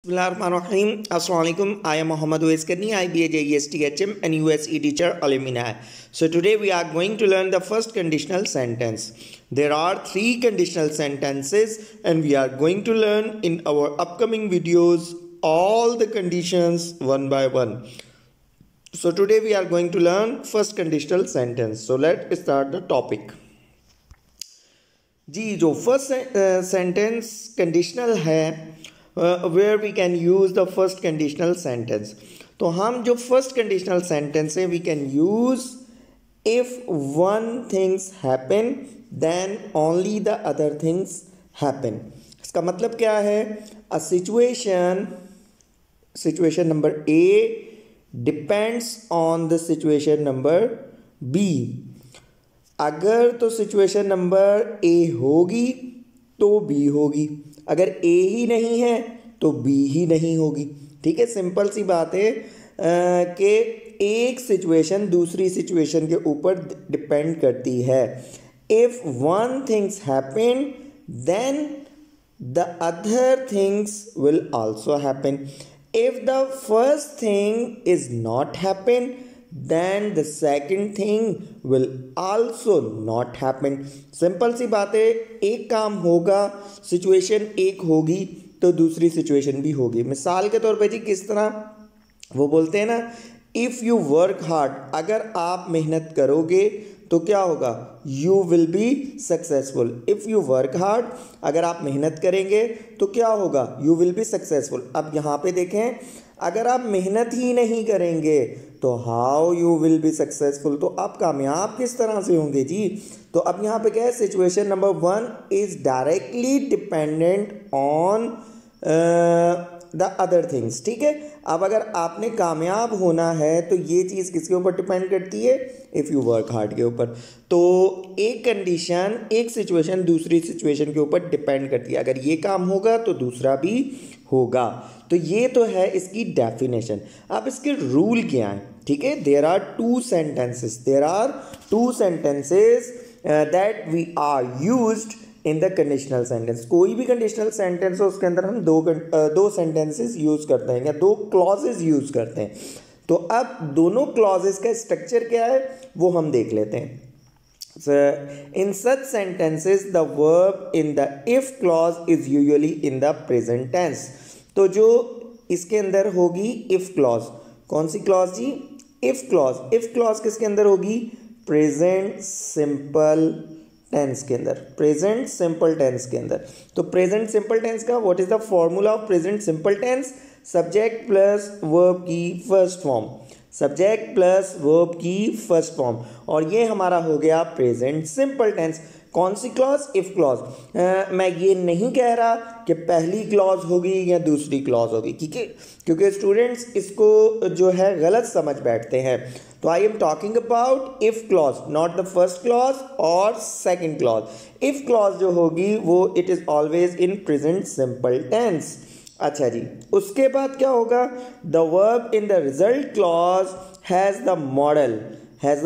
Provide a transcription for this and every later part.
Bismillahirrahmanirrahim. Assalamu alaikum. I am Muhammad Uwais Karni, IBA JES THM and USE teacher alumni. So today we are going to learn the first conditional sentence. There are three conditional sentences and we are going to learn in our upcoming videos all the conditions one by one. So today we are going to learn first conditional sentence. So let's start the topic. जी जो first sentence conditional है where we can use the first conditional sentence, तो हम जो first conditional sentence है we can use if one things happen then only the other things happen. इसका मतलब क्या है? A situation number A depends on the situation number B. अगर तो सिचुएशन नंबर ए होगी तो बी होगी, अगर ए ही नहीं है तो बी ही नहीं होगी। ठीक है, सिंपल सी बात है कि एक सिचुएशन दूसरी सिचुएशन के ऊपर डिपेंड करती है। If one things happen then the other things will also happen. If the first thing is not happen then the second thing will also not happen। Simple सी बात है, एक काम होगा सिचुएशन एक होगी तो दूसरी सिचुएशन भी होगी। मिसाल के तौर पे जी किस तरह वो बोलते हैं ना, इफ़ यू वर्क हार्ड, अगर आप मेहनत करोगे तो क्या होगा? You will be successful. If you work hard, अगर आप मेहनत करेंगे तो क्या होगा? You will be successful. अब यहाँ पे देखें, अगर आप मेहनत ही नहीं करेंगे तो how you will be successful, तो आप कामयाब किस तरह से होंगे जी? तो अब यहाँ पे क्या है, situation number one is directly dependent on the other things. ठीक है, अब अगर आपने कामयाब होना है तो ये चीज़ किसके ऊपर डिपेंड करती है? इफ़ यू वर्क हार्ड के ऊपर। तो एक कंडीशन एक सिचुएशन दूसरी सिचुएशन के ऊपर डिपेंड करती है, अगर ये काम होगा तो दूसरा भी होगा। तो ये तो है इसकी डेफिनेशन। अब इसके रूल क्या हैं? ठीक है, there are two sentences that we are used in the conditional sentence. कोई भी कंडीशनल सेंटेंस हो उसके अंदर हम दो सेंटेंसेस यूज करते हैं या दो क्लॉजेज यूज करते हैं। तो अब दोनों क्लॉजेज का स्ट्रक्चर क्या है वो हम देख लेते हैं। In such sentences the verb in the if clause is usually in the present tense। तो जो इसके अंदर होगी if clause, कौन सी clause जी? if clause किसके अंदर होगी? present simple tense के अंदर, present simple tense के अंदर। तो present simple tense का what is the formula of present simple tense? subject plus verb की first form, subject plus verb की फर्स्ट फॉर्म, और ये हमारा हो गया प्रेजेंट सिंपल टेंस। कौन सी क्लॉज? If clause. मैं ये नहीं कह रहा कि पहली क्लॉज होगी या दूसरी क्लॉज होगी, क्योंकि स्टूडेंट्स इसको जो है गलत समझ बैठते हैं। तो I am talking about if clause, not the first clause और सेकंड क्लॉज। इफ क्लॉज जो होगी वो it is always in present simple tense. अच्छा जी, उसके बाद क्या होगा? The verb in the result clause has the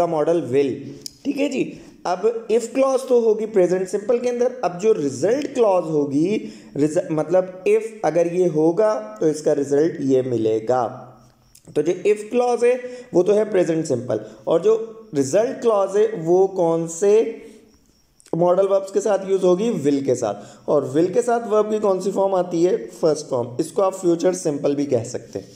modal will. ठीक है जी, अब इफ क्लॉज तो होगी प्रेजेंट सिंपल के अंदर, अब जो रिजल्ट क्लॉज होगी मतलब इफ अगर ये होगा तो इसका रिजल्ट ये मिलेगा। तो जो इफ क्लॉज है वो तो है प्रेजेंट सिंपल, और जो रिजल्ट क्लॉज है वो कौन से मॉडल वर्ब्स के साथ यूज होगी? विल के साथ। और विल के साथ वर्ब की कौन सी फॉर्म आती है? First form. इसको आप फ्यूचर सिंपल भी कह सकते हैं।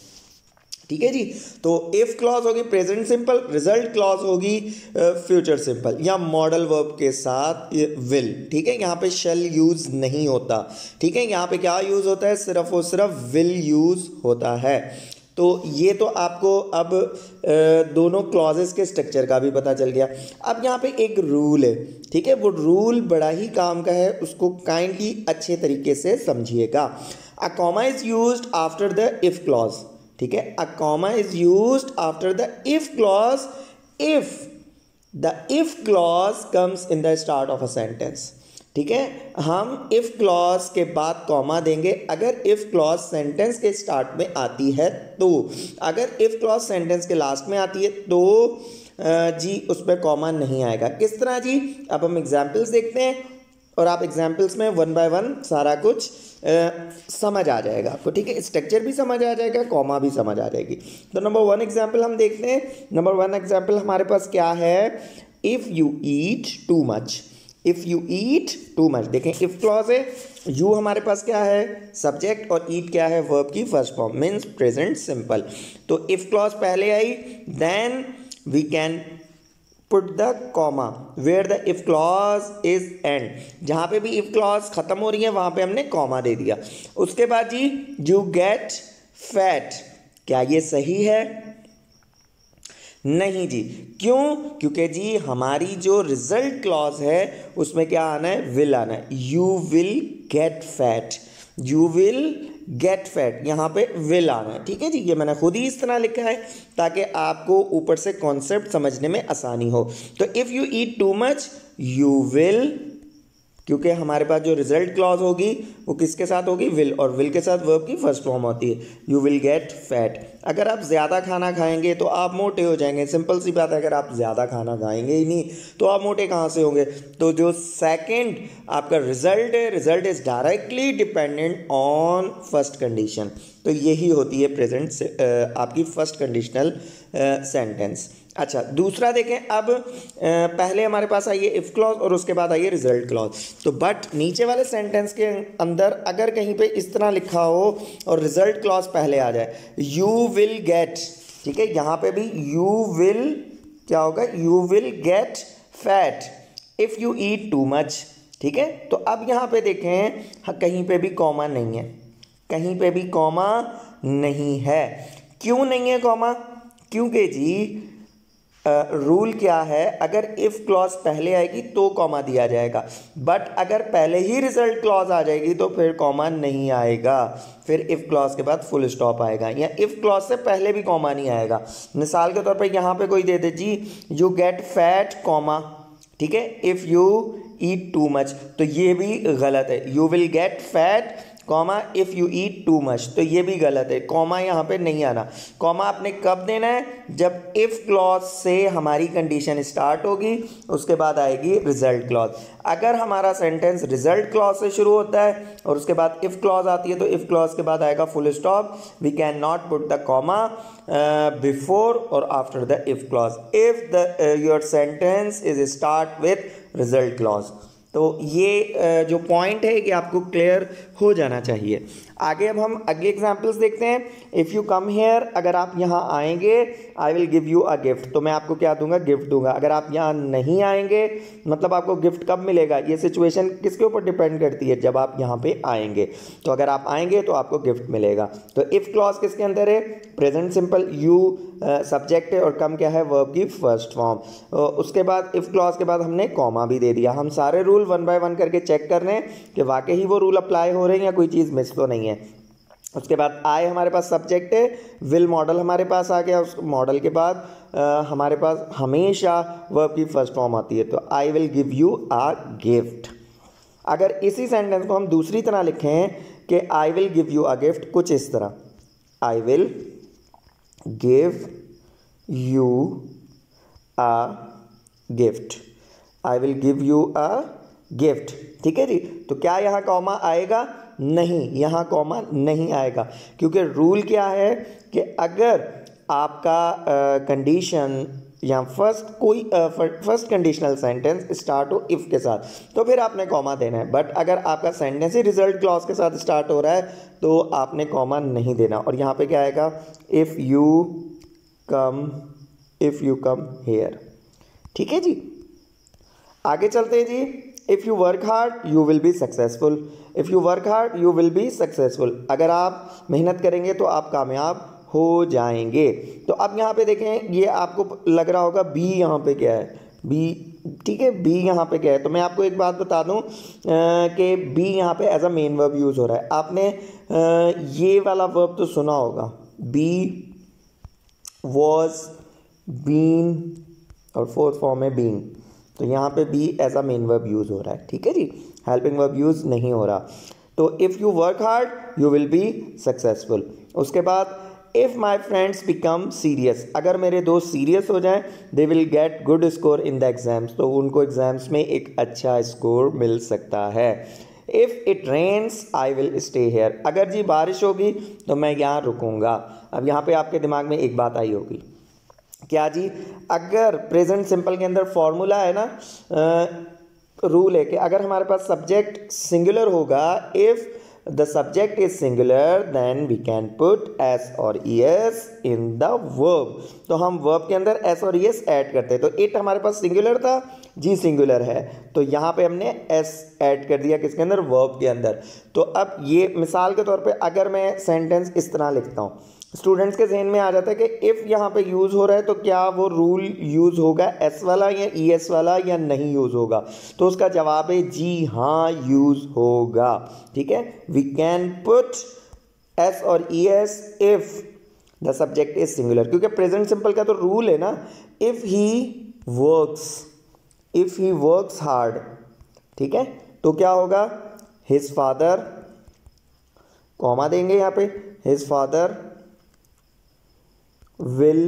ठीक है जी, तो इफ क्लॉज होगी प्रेजेंट सिंपल, रिजल्ट क्लॉज होगी फ्यूचर सिंपल या मॉडल वर्ब के साथ विल। ठीक है, यहाँ पे शेल यूज नहीं होता। ठीक है, यहाँ पे क्या यूज होता है? सिर्फ और सिर्फ विल यूज होता है। तो ये तो आपको अब दोनों क्लॉजेस के स्ट्रक्चर का भी पता चल गया। अब यहाँ पे एक रूल है, ठीक है, वो रूल बड़ा ही काम का है, उसको काइंडली अच्छे तरीके से समझिएगा। A comma is used after the if clause. ठीक है, a comma is used after the if clause if the if clause comes in the start of a sentence. ठीक है, हम इफ क्लॉज के बाद कॉमा देंगे अगर इफ क्लॉज सेंटेंस के स्टार्ट में आती है तो। अगर इफ क्लॉज सेंटेंस के लास्ट में आती है तो जी उस पर कॉमा नहीं आएगा। किस तरह जी? अब हम एग्जाम्पल्स देखते हैं और आप एग्जाम्पल्स में वन बाय वन सारा कुछ समझ आ जाएगा आपको, ठीक है, स्ट्रक्चर भी समझ आ जाएगा, कॉमा भी समझ आ जाएगी। तो नंबर 1 एग्जाम्पल हम देखते हैं। नंबर 1 एग्जाम्पल हमारे पास क्या है, if you eat too much, if you eat too much. देखें इफ क्लॉज है, यू हमारे पास क्या है सब्जेक्ट और ईट क्या है वर्ब की first form, means present simple. तो इफ क्लॉज पहले आई then we can put the comma where the if clause is end, जहाँ पे भी इफ क्लॉज खत्म हो रही है वहाँ पे हमने कॉमा दे दिया। उसके बाद जी यू गेट फैट, क्या ये सही है? नहीं जी, क्यों? क्योंकि जी हमारी जो रिजल्ट क्लॉज है उसमें क्या आना है, विल आना है। You will get fat, you will get fat, यहाँ पे विल आना है, ठीक है जी। ये मैंने खुद ही इस तरह लिखा है ताकि आपको ऊपर से कॉन्सेप्ट समझने में आसानी हो। तो if you eat too much you will, क्योंकि हमारे पास जो रिजल्ट क्लॉज होगी वो किसके साथ होगी, विल, और विल के साथ वर्ब की फर्स्ट फॉर्म होती है, यू विल गेट फैट। अगर आप ज़्यादा खाना खाएंगे तो आप मोटे हो जाएंगे, सिंपल सी बात है। अगर आप ज़्यादा खाना खाएंगे ही नहीं तो आप मोटे कहाँ से होंगे? तो जो सेकंड आपका रिजल्ट है, result is directly dependent on first condition. तो यही होती है प्रेजेंट से आपकी फर्स्ट कंडीशनल सेंटेंस। अच्छा, दूसरा देखें अब, पहले हमारे पास आई है इफ क्लॉज और उसके बाद आई है रिजल्ट क्लॉज। तो बट नीचे वाले सेंटेंस के अंदर अगर कहीं पे इस तरह लिखा हो और रिजल्ट क्लॉज पहले आ जाए, यू विल गेट, ठीक है, यहाँ पे भी यू विल क्या होगा, you will get fat if you eat too much, ठीक है। तो अब यहाँ पे देखें, हाँ, कहीं पे भी कॉमा नहीं है, कहीं पे भी कॉमा नहीं है। क्यों नहीं है कॉमा? क्योंकि जी रूल क्या है, अगर इफ़ क्लॉज पहले आएगी तो कॉमा दिया जाएगा, बट अगर पहले ही रिजल्ट क्लॉज आ जाएगी तो फिर कॉमा नहीं आएगा, फिर इफ़ क्लॉज के बाद फुल स्टॉप आएगा, या इफ़ क्लॉज से पहले भी कॉमा नहीं आएगा। मिसाल के तौर पर यहाँ पे कोई दे दे जी यू गेट फैट कॉमा, ठीक है, if you eat too much, तो ये भी गलत है। You will get fat comma if you eat too much, तो ये भी गलत है, कॉमा यहाँ पे नहीं आना। कॉमा आपने कब देना है? जब इफ़ क्लॉज से हमारी कंडीशन स्टार्ट होगी, उसके बाद आएगी रिजल्ट क्लॉज। अगर हमारा सेंटेंस रिजल्ट क्लॉज से शुरू होता है और उसके बाद इफ़ क्लॉज आती है तो इफ़ क्लॉज के बाद आएगा full stop. We can not put the comma before और after the if clause if the your sentence is start with result clause. तो ये जो पॉइंट है कि आपको क्लियर हो जाना चाहिए। आगे अब हम अगले एग्जाम्पल्स देखते हैं। इफ़ यू कम हेयर, अगर आप यहाँ आएंगे, I will give you a gift, तो मैं आपको क्या दूंगा, गिफ्ट दूंगा। अगर आप यहाँ नहीं आएंगे, मतलब आपको गिफ्ट कब मिलेगा, ये सिचुएशन किसके ऊपर डिपेंड करती है, जब आप यहाँ पे आएंगे। तो अगर आप आएंगे तो आपको गिफ्ट मिलेगा। तो इफ़ क्लॉज किसके अंदर है, प्रेजेंट सिंपल, यू सब्जेक्ट है और कम क्या है, वर्ब की फर्स्ट फॉर्म। उसके बाद इफ़ क्लॉज के बाद हमने कॉमा भी दे दिया। हम सारे रूल वन बाय वन करके चेक कर रहे हैं कि वाकई ही वो रूल अप्लाई हो रहे हैं या कोई चीज़ मिस तो नहीं है। उसके बाद आई हमारे पास सब्जेक्ट है, विल मॉडल हमारे पास आ गया। उस मॉडल के बाद हमारे पास हमेशा वर्ब की फर्स्ट फॉर्म आती है, तो I will give you a gift. अगर इसी सेंटेंस को हम दूसरी तरह लिखें कि I will give you a gift, कुछ इस तरह, I will give you a gift, I will give you a gift, ठीक है जी। तो क्या यहाँ कॉमा आएगा? नहीं, यहाँ कॉमा नहीं आएगा, क्योंकि रूल क्या है कि अगर आपका कंडीशन या फर्स्ट कंडीशनल सेंटेंस स्टार्ट हो इफ़ के साथ तो फिर आपने कॉमा देना है, बट अगर आपका सेंटेंस ही रिजल्ट क्लॉज के साथ स्टार्ट हो रहा है तो आपने कॉमा नहीं देना। और यहाँ पे क्या आएगा, इफ़ यू कम हेयर, ठीक है जी। आगे चलते हैं जी। If you work hard you will be successful, if you work hard you will be successful, अगर आप मेहनत करेंगे तो आप कामयाब हो जाएंगे। तो अब यहाँ पे देखें, ये आपको लग रहा होगा बी यहाँ पे क्या है, बी, ठीक है, बी यहाँ पे क्या है। तो मैं आपको एक बात बता दूँ कि बी यहाँ पे as a main verb use हो रहा है। आपने ये वाला वर्ब तो सुना होगा, बी, वॉज, बीन और फोर्थ फॉर्म है बीन। तो यहाँ पे be as a main verb use हो रहा है, ठीक है जी, हेल्पिंग वर्ब यूज़ नहीं हो रहा। तो if you work hard you will be successful. उसके बाद if my friends become serious, अगर मेरे दोस्त सीरियस हो जाएं, they will get good score in the exams, तो उनको एग्जाम्स में एक अच्छा स्कोर मिल सकता है। If it rains I will stay here, अगर जी बारिश होगी तो मैं यहाँ रुकूंगा। अब यहाँ पे आपके दिमाग में एक बात आई होगी, क्या जी, अगर प्रेजेंट सिंपल के अंदर फॉर्मूला है ना, रूल है कि अगर हमारे पास सब्जेक्ट सिंगुलर होगा, if the subject is singular then we can put S और ईएस इन द वर्ब। तो हम वर्ब के अंदर एस और ईएस ऐड करते हैं। तो इट हमारे पास सिंगुलर था, जी सिंगुलर है, तो यहाँ पे हमने एस ऐड कर दिया किसके अंदर, वर्ब के अंदर। तो अब ये मिसाल के तौर पे अगर मैं सेंटेंस इस तरह लिखता हूँ, स्टूडेंट्स के जहन में आ जाता है कि इफ़ यहाँ पे यूज़ हो रहा है तो क्या वो रूल यूज़ होगा एस वाला या ई एस वाला या नहीं यूज़ होगा। तो उसका जवाब है जी हाँ यूज़ होगा। ठीक है, वी कैन पुट एस और E S if the subject is singular, क्योंकि प्रेजेंट सिंपल का तो रूल है ना, इफ़ ही वर्क्स हार्ड। ठीक है, तो क्या होगा, हिज फादर, कॉमा देंगे यहाँ पे, his father will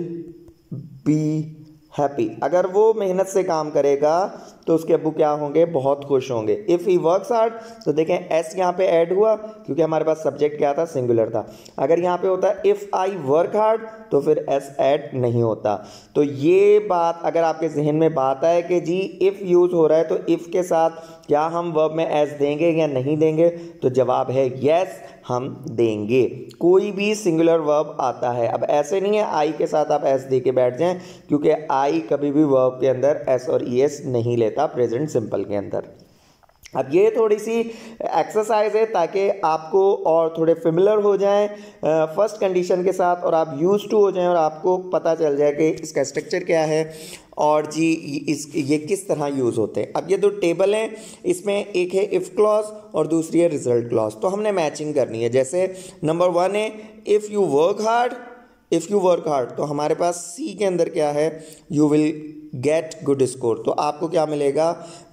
be happy. अगर वो मेहनत से काम करेगा तो उसके अब्बू क्या होंगे, बहुत खुश होंगे। इफ़ ही वर्क्स हार्ड, तो देखें एस यहाँ पे ऐड हुआ क्योंकि हमारे पास सब्जेक्ट क्या था, सिंगुलर था। अगर यहाँ पे होता इफ़ आई वर्क हार्ड तो फिर एस ऐड नहीं होता। तो ये बात अगर आपके जहन में बात आए कि जी इफ़ यूज़ हो रहा है तो इफ़ के साथ क्या हम वर्ब में एस देंगे या नहीं देंगे, तो जवाब है यस, हम देंगे। कोई भी सिंगुलर वर्ब आता है, अब ऐसे नहीं है आई के साथ आप एस दे के बैठ जाएं, क्योंकि आई कभी भी वर्ब के अंदर एस और ई एस नहीं लेता प्रेजेंट सिंपल के अंदर। अब ये थोड़ी सी एक्सरसाइज है ताकि आपको और थोड़े फेमिलियर हो जाएं फर्स्ट कंडीशन के साथ, और आप यूज टू हो जाएं और आपको पता चल जाए कि इसका स्ट्रक्चर क्या है और जी ये किस तरह यूज़ होते हैं। अब ये दो टेबल हैं, इसमें एक है इफ़ क्लॉज और दूसरी है रिजल्ट क्लॉज, तो हमने मैचिंग करनी है। जैसे नंबर 1 है इफ़ यू वर्क हार्ड, तो हमारे पास सी के अंदर क्या है, you will get good score, तो आपको क्या मिलेगा,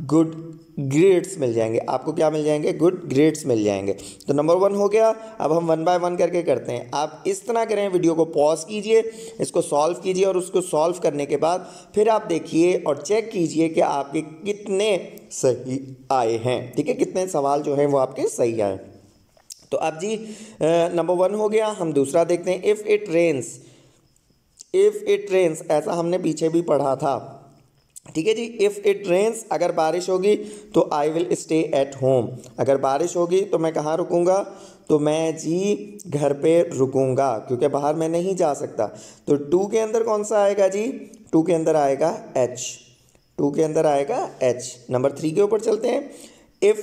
गुड ग्रेड्स मिल जाएंगे। आपको क्या मिल जाएंगे, गुड ग्रेड्स मिल जाएंगे। तो नंबर 1 हो गया। अब हम 1 बाय 1 करके करते हैं। आप इस तरह करें, वीडियो को पॉज कीजिए, इसको सॉल्व कीजिए और उसको सॉल्व करने के बाद फिर आप देखिए और चेक कीजिए कि आपके कितने सही आए हैं। ठीक है, कितने सवाल जो हैं वो आपके सही आए। तो अब जी नंबर 1 हो गया। हम दूसरा देखते हैं, इफ़ इट रेन्स, ऐसा हमने पीछे भी पढ़ा था। ठीक है जी, इफ़ इट रेन्स, अगर बारिश होगी तो आई विल स्टे एट होम। अगर बारिश होगी तो मैं कहाँ रुकूंगा, तो मैं जी घर पे रुकूंगा, क्योंकि बाहर मैं नहीं जा सकता। तो 2 के अंदर कौन सा आएगा जी, 2 के अंदर आएगा एच, 2 के अंदर आएगा एच। नंबर 3 के ऊपर चलते हैं, इफ़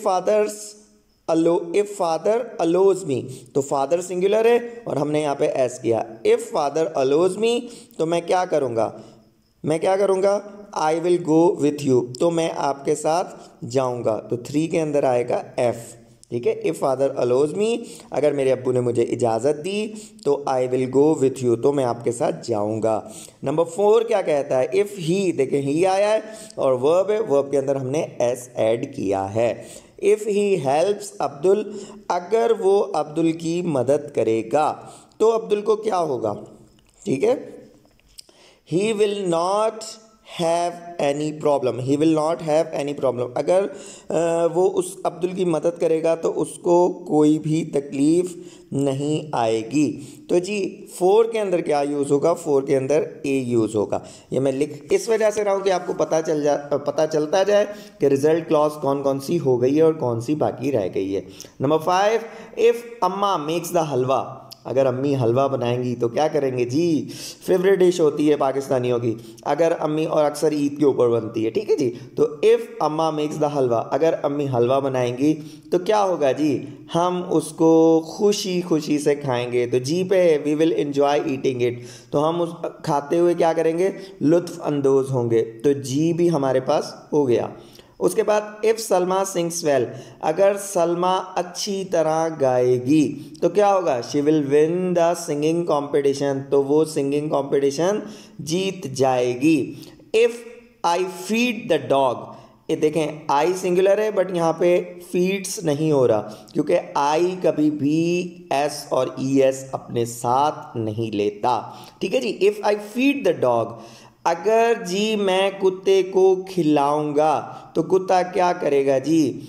फादर अलोज मी, तो फादर सिंगुलर है और हमने यहाँ पे एस किया। इफ़ फादर अलोज मी, तो मैं क्या करूँगा, I will go with you, तो मैं आपके साथ जाऊँगा। तो 3 के अंदर आएगा एफ। ठीक है, इफ़ फादर अलोज मी, अगर मेरे अब्बू ने मुझे इजाज़त दी तो I will go with you, तो मैं आपके साथ जाऊँगा। नंबर 4 क्या कहता है, इफ़ ही, देखिए ही आया है और वर्ब है, वर्ब के अंदर हमने एस ऐड किया है। इफ़ ही हेल्प्स अब्दुल, अगर वो अब्दुल की मदद करेगा तो अब्दुल को क्या होगा। ठीक है, he will not have any problem, अगर वो उस अब्दुल की मदद करेगा तो उसको कोई भी तकलीफ़ नहीं आएगी। तो जी 4 के अंदर क्या यूज़ होगा, 4 के अंदर ए यूज़ होगा। ये मैं लिख इस वजह से रहा हूँ कि आपको पता चलता जाए कि रिजल्ट क्लॉज कौन कौन सी हो गई है और कौन सी बाकी रह गई है। नंबर 5, इफ़ अम्मा मेक्स द हलवा, अगर अम्मी हलवा बनाएंगी तो क्या करेंगे जी, फेवरेट डिश होती है पाकिस्तानियों की, अगर अम्मी, और अक्सर ईद के ऊपर बनती है। ठीक है जी, तो इफ़ अम्मा मेक्स द हलवा, अगर अम्मी हलवा बनाएंगी तो क्या होगा जी, हम उसको खुशी खुशी से खाएंगे। तो जी पे है, we will enjoy eating it, तो हम उस खाते हुए क्या करेंगे, लुत्फ़ अंदोज़ होंगे। तो जी भी हमारे पास हो गया। उसके बाद इफ़ सलमा सिंग्स वेल, अगर सलमा अच्छी तरह गाएगी तो क्या होगा, she will win the singing competition, तो वो सिंगिंग कॉम्पिटिशन जीत जाएगी। If I feed the dog, ये देखें आई सिंगुलर है बट यहाँ पे फीड्स नहीं हो रहा, क्योंकि आई कभी भी एस और ई एस अपने साथ नहीं लेता। ठीक है जी, if I feed the dog, अगर जी मैं कुत्ते को खिलाऊंगा तो कुत्ता क्या करेगा जी,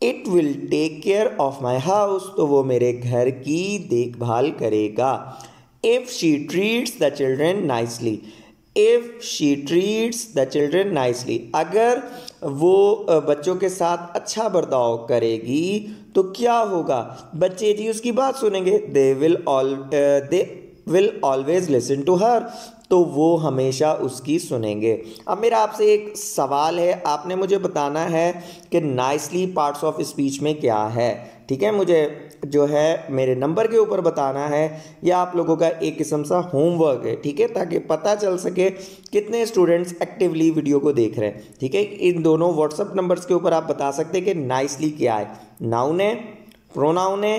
it will take care of my house, तो वो मेरे घर की देखभाल करेगा। If she treats the children nicely, if she treats the children nicely, अगर वो बच्चों के साथ अच्छा बर्ताव करेगी तो क्या होगा, बच्चे जी उसकी बात सुनेंगे। They will always listen to her, तो वो हमेशा उसकी सुनेंगे। अब मेरा आपसे एक सवाल है, आपने मुझे बताना है कि नाइसली पार्ट्स ऑफ स्पीच में क्या है। ठीक है, मुझे जो है मेरे नंबर के ऊपर बताना है। यह आप लोगों का एक किस्म सा होमवर्क है, ठीक है, ताकि पता चल सके कितने स्टूडेंट्स एक्टिवली वीडियो को देख रहे हैं। ठीक है, इन दोनों व्हाट्सएप नंबर्स के ऊपर आप बता सकते हैं कि नाइसली क्या है, नाउन है, प्रोनाउन है,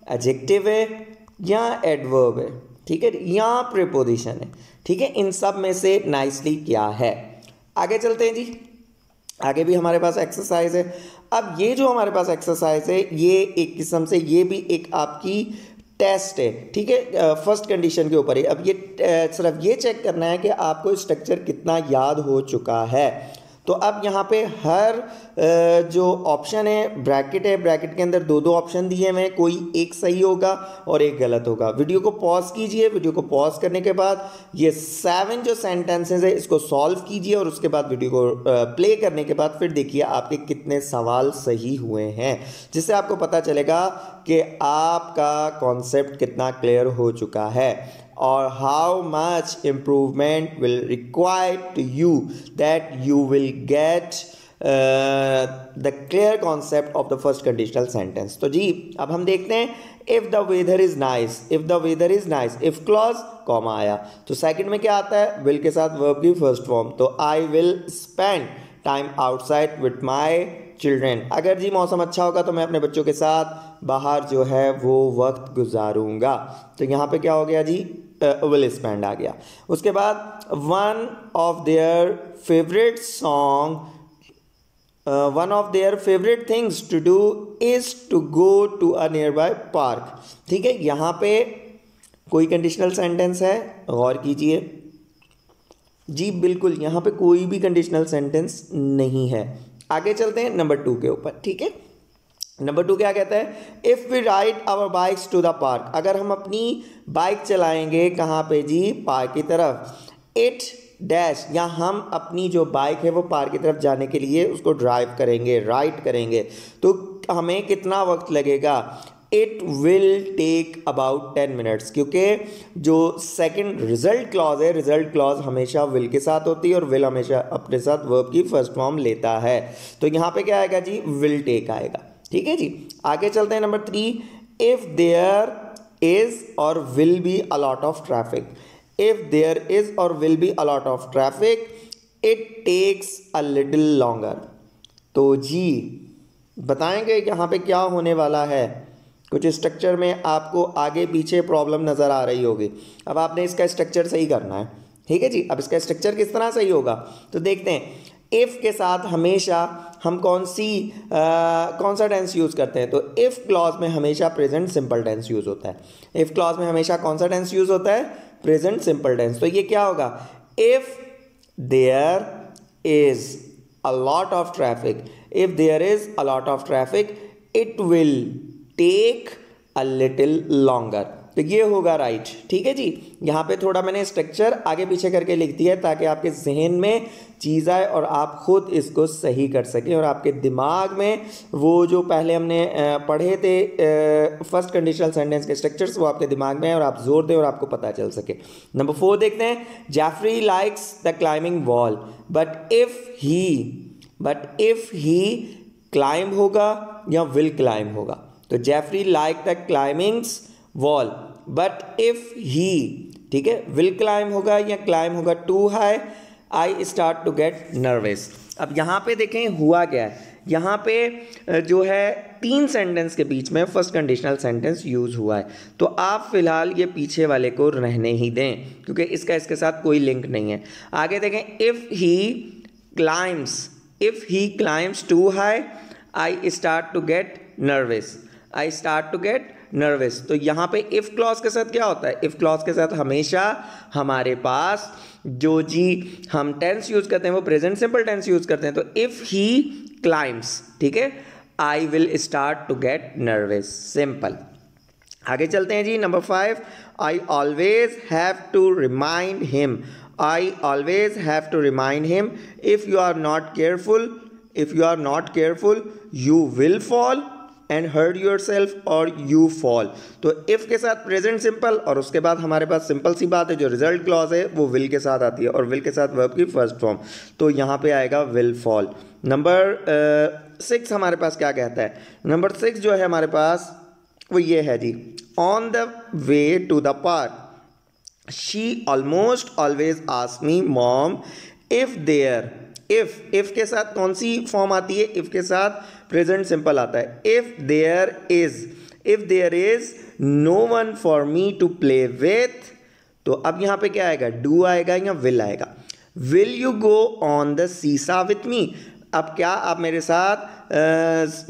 एडजेक्टिव है या एडवर्ब है, ठीक है, या प्रीपोजिशन है। ठीक है, इन सब में से नाइसली क्या है। आगे चलते हैं जी, आगे भी हमारे पास एक्सरसाइज है। अब ये जो हमारे पास एक्सरसाइज है ये एक किस्म से ये भी एक आपकी टेस्ट है। ठीक है, फर्स्ट कंडीशन के ऊपर है। अब ये सिर्फ ये चेक करना है कि आपको स्ट्रक्चर कितना याद हो चुका है। तो अब यहाँ पे हर जो ऑप्शन है ब्रैकेट है, ब्रैकेट के अंदर दो दो ऑप्शन दिए हुए हैं, कोई एक सही होगा और एक गलत होगा। वीडियो को पॉज कीजिए, वीडियो को पॉज करने के बाद ये 7 जो सेंटेंसेस है इसको सॉल्व कीजिए और उसके बाद वीडियो को प्ले करने के बाद फिर देखिए आपके कितने सवाल सही हुए हैं, जिससे आपको पता चलेगा कि आपका कॉन्सेप्ट कितना क्लियर हो चुका है और how much improvement will require to you that you will get the clear concept of the first conditional sentence। तो जी अब हम देखते हैं if the weather is nice, if the weather is nice, if clause comma आया तो second में क्या आता है, will के साथ verb की फर्स्ट फॉर्म, तो I will spend time outside with my children। अगर जी मौसम अच्छा होगा तो मैं अपने बच्चों के साथ बाहर जो है वो वक्त गुजारूंगा। तो यहाँ पे क्या हो गया जी, विल स्पेंड आ गया। उसके बाद one of their favourite song, one of their favourite things to do is to go to a nearby park. ठीक है, यहाँ पे कोई कंडीशनल सेंटेंस है, गौर कीजिए जी, बिल्कुल यहाँ पे कोई भी कंडीशनल सेंटेंस नहीं है। आगे चलते हैं नंबर 2 के ऊपर। ठीक है, नंबर 2 क्या कहता है, if we ride our bikes to the park, अगर हम अपनी बाइक चलाएंगे कहाँ पे जी, पार्क की तरफ, इट डैश, या हम अपनी जो बाइक है वो पार्क की तरफ जाने के लिए उसको ड्राइव करेंगे, राइड करेंगे, तो हमें कितना वक्त लगेगा, it will take about 10 minutes. क्योंकि जो सेकंड रिजल्ट क्लॉज है, रिजल्ट क्लॉज हमेशा विल के साथ होती है और विल हमेशा अपने साथ वर्ब की फर्स्ट फॉर्म लेता है, तो यहाँ पे क्या आएगा जी, विल टेक आएगा। ठीक है जी, आगे चलते हैं नंबर 3, इफ़ देयर इज और will be a lot of traffic, if there is और will be a lot of traffic, it takes a little longer. तो जी बताएंगे यहाँ पे क्या होने वाला है, कुछ स्ट्रक्चर में आपको आगे पीछे प्रॉब्लम नज़र आ रही होगी। अब आपने इसका स्ट्रक्चर सही करना है। ठीक है जी, अब इसका स्ट्रक्चर किस तरह सही होगा तो देखते हैं। इफ़ के साथ हमेशा हम कौन सा टेंस यूज़ करते हैं, तो इफ़ क्लॉज में हमेशा प्रेजेंट सिंपल टेंस यूज़ होता है। इफ़ क्लॉज में हमेशा कौन सा टेंस यूज़ होता है, प्रेजेंट सिंपल टेंस। तो ये क्या होगा, if there is a lot of traffic, if there is a lot of traffic, it will take a little longer, तो ये होगा राइट। ठीक है जी, यहाँ पे थोड़ा मैंने स्ट्रक्चर आगे पीछे करके लिख दिया है ताकि आपके जहन में चीज़ आए और आप खुद इसको सही कर सकें और आपके दिमाग में वो जो पहले हमने पढ़े थे फर्स्ट कंडीशनल सेंटेंस के स्ट्रक्चर्स वो आपके दिमाग में है और आप जोर दें और आपको पता चल सके। नंबर 4 देखते हैं, Jeffrey likes the climbing wall but if he climb होगा या विल क्लाइंब होगा, तो Jeffrey like the climbings wall but if he, ठीक है, विल क्लाइंब होगा या क्लाइंब होगा too high, I start to get nervous. अब यहाँ पे देखें हुआ क्या है, यहाँ पे जो है 3 सेंटेंस के बीच में फर्स्ट कंडीशनल सेंटेंस यूज हुआ है, तो आप फिलहाल ये पीछे वाले को रहने ही दें क्योंकि इसका इसके साथ कोई लिंक नहीं है। आगे देखें, if he climbs too high, I start to get nervous, तो यहाँ पे इफ़ क्लॉज के साथ क्या होता है, इफ़ क्लॉज के साथ हमेशा हमारे पास जो जी हम टेंस यूज़ करते हैं वो प्रेजेंट सिंपल टेंस यूज़ करते हैं। तो इफ़ ही क्लाइम्स, ठीक है, I will start to get nervous. Simple. आगे चलते हैं जी। Number 5, I always have to remind him. I always have to remind him if you are not careful you will fall and hurt yourself और you fall. तो if के साथ present simple और उसके बाद हमारे पास सिंपल सी बात है, जो रिजल्ट क्लॉज है वो विल के साथ आती है और विल के साथ वर्ब की फर्स्ट फॉर्म, तो यहाँ पे आएगा विल फॉल। नंबर 6 हमारे पास क्या कहता है? नंबर 6 जो है हमारे पास वो ये है जी, on the way to the park she almost always ask me mom if there. If के साथ कौन सी फॉर्म आती है? इफ के साथ प्रेजेंट सिंपल आता है। If there is no one for me to play with, तो अब यहां पे क्या आएगा? डू आएगा या विल आएगा? Will you go on the सीसा विथ मी? अब क्या आप मेरे साथ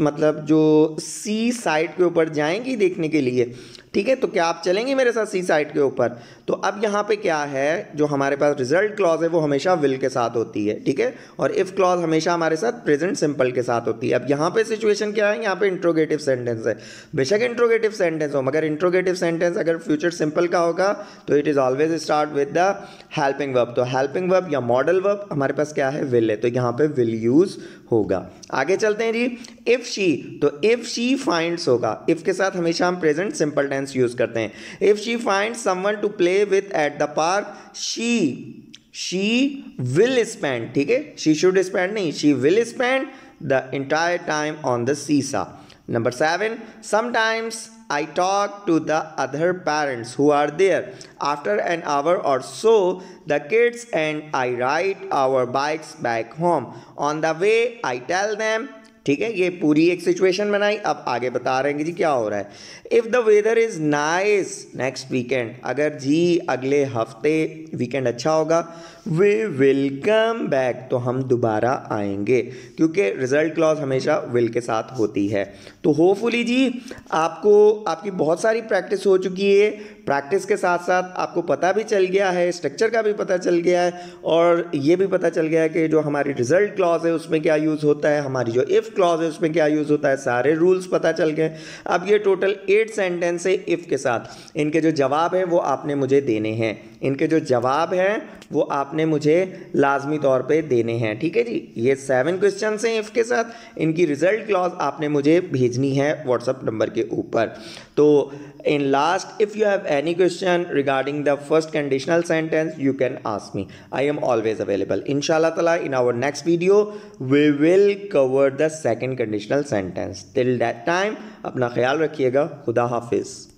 मतलब जो सी साइड के ऊपर जाएंगी देखने के लिए, ठीक है? तो क्या आप चलेंगे मेरे साथ सी साइड के ऊपर? तो अब यहाँ पे क्या है, जो हमारे पास रिजल्ट क्लॉज है वो हमेशा विल के साथ होती है, ठीक है? और इफ़ क्लॉज हमेशा हमारे साथ प्रेजेंट सिंपल के साथ होती है। अब यहाँ पे सिचुएशन क्या है? यहाँ पे इंट्रोगेटिव सेंटेंस है। बेशक इंट्रोगेटिव सेंटेंस हो, मगर इंट्रोगेटिव सेंटेंस अगर फ्यूचर सिंपल का होगा तो it is always start with the helping verb. तो हेल्पिंग वर्ब या मॉडल वर्ब हमारे पास क्या है? विल है, तो यहाँ पे विल यूज होगा। आगे चलते हैं जी। इफ शी, तो इफ शी फाइंड्स होगा। इफ के साथ हमेशा हम प्रेजेंट सिंपल टेंस यूज करते हैं। If she finds someone to play with at the park she will spend, ठीक है? शी शुड स्पेंड नहीं, she will spend the entire time on the seesaw. Number 7, sometimes I talk to the other parents who are there. After an hour or so, the kids and I ride our bikes back home. On the way, I tell them, ठीक है? ये पूरी एक situation बनाई, अब आगे बता रहे हैं कि जी क्या हो रहा है। If the weather is nice next weekend, अगर जी अगले हफ्ते वीकेंड अच्छा होगा, वी विल कम बैक, तो हम दोबारा आएंगे, क्योंकि रिजल्ट क्लॉज हमेशा विल के साथ होती है। तो होपफुली जी आपकी बहुत सारी प्रैक्टिस हो चुकी है। प्रैक्टिस के साथ साथ आपको पता भी चल गया है, स्ट्रक्चर का भी पता चल गया है, और ये भी पता चल गया है कि जो हमारी रिजल्ट क्लॉज है उसमें क्या यूज़ होता है, हमारी जो इफ़ क्लॉज है उसमें क्या यूज़ होता है, सारे रूल्स पता चल गए। अब ये टोटल 8 सेंटेंस है इफ़ के साथ। इनके जो जवाब है वो आपने मुझे देने हैं, इनके जो जवाब हैं वो आपने मुझे लाजमी तौर पे देने हैं, ठीक है जी? ये 7 क्वेश्चन हैं इफ़ के साथ, इनकी रिजल्ट क्लॉज आपने मुझे भेजनी है व्हाट्सएप नंबर के ऊपर। तो in last, if you have any question regarding the first conditional sentence you can ask me, I am always available. इंशाल्लाह ताला in our next video we will cover the second conditional sentence. Till that time अपना ख्याल रखिएगा। खुदा हाफिज़।